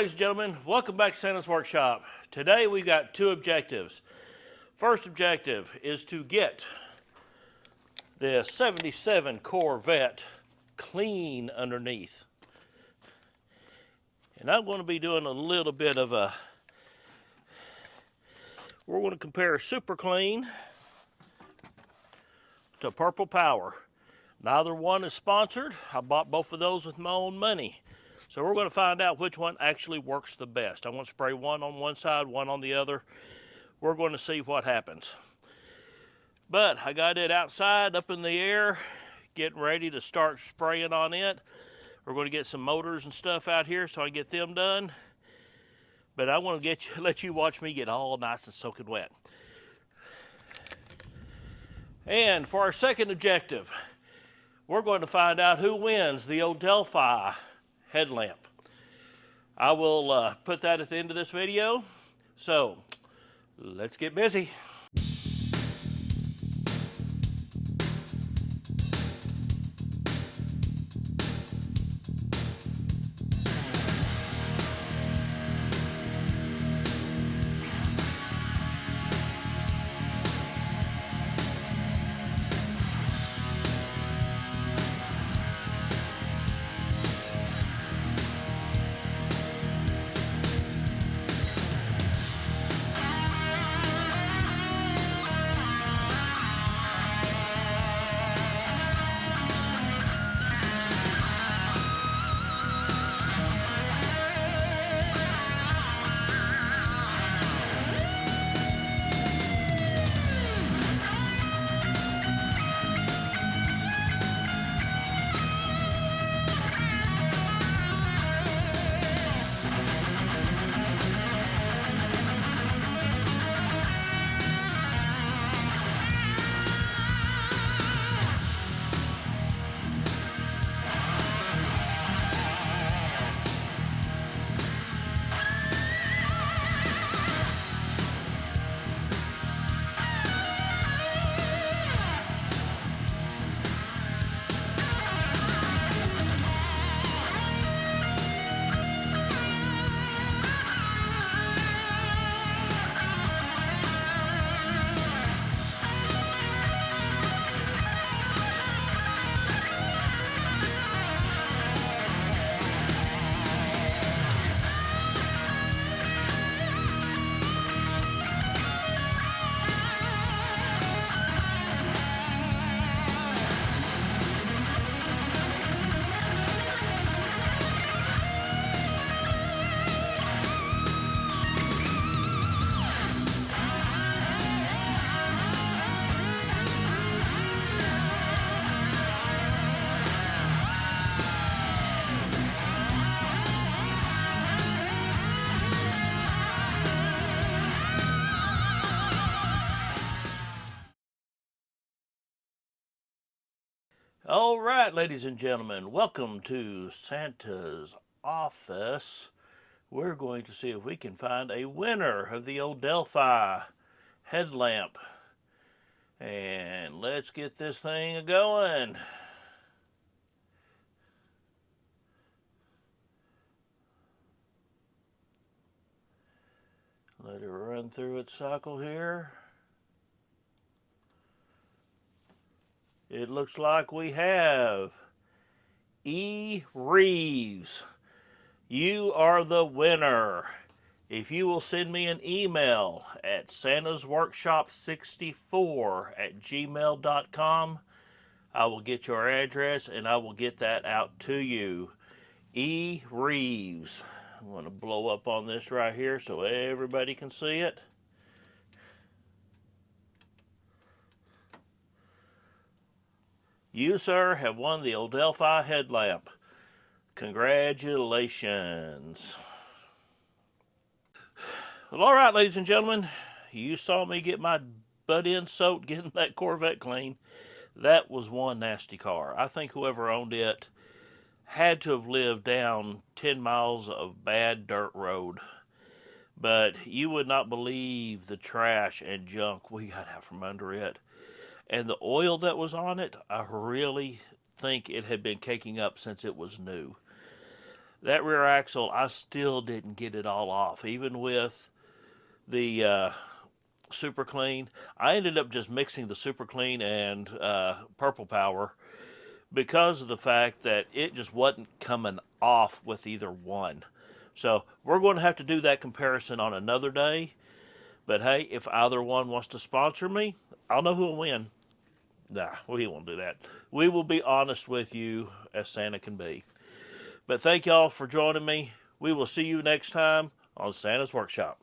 ladies and gentlemen, welcome back to Santa's Workshop. Today we got two objectives. First objective is to get the 77 Corvette clean underneath. And I'm going to be doing a little bit of we're going to compare Super Clean to Purple Power. Neither one is sponsored. I bought both of those with my own money. So we're going to find out which one actually works the best. I'm going to spray one on one side, one on the other. We're going to see what happens. But I got it outside, up in the air, getting ready to start spraying on it. We're going to get some motors and stuff out here so I can get them done. But I want to let you watch me get all nice and soaking wet. And for our second objective, we're going to find out who wins the Odelfi headlamp. I will put that at the end of this video. So let's get busy. All right, ladies and gentlemen, welcome to Santa's office. We're going to see if we can find a winner of the Odelfi headlamp. And let's get this thing a-going. Let it run through its cycle here. It looks like we have E. Reeves. You are the winner. If you will send me an email at santasworkshop64@gmail.com, I will get your address and I will get that out to you. E. Reeves. I'm going to blow up on this right here so everybody can see it. You, sir, have won the Odelfi headlamp. Congratulations. Well, all right, ladies and gentlemen, you saw me get my butt end soaked getting that Corvette clean. That was one nasty car. I think whoever owned it had to have lived down 10 miles of bad dirt road. But you would not believe the trash and junk we got out from under it. And the oil that was on it, I really think it had been caking up since it was new. that rear axle, I still didn't get it all off, even with the super clean. I ended up just mixing the super clean and purple power because of the fact that it just wasn't coming off with either one. So we're going to have to do that comparison on another day. But hey, if either one wants to sponsor me, I'll know who'll win. Nah, we won't do that. We will be honest with you as Santa can be. But thank y'all for joining me. We will see you next time on Santa's Workshop.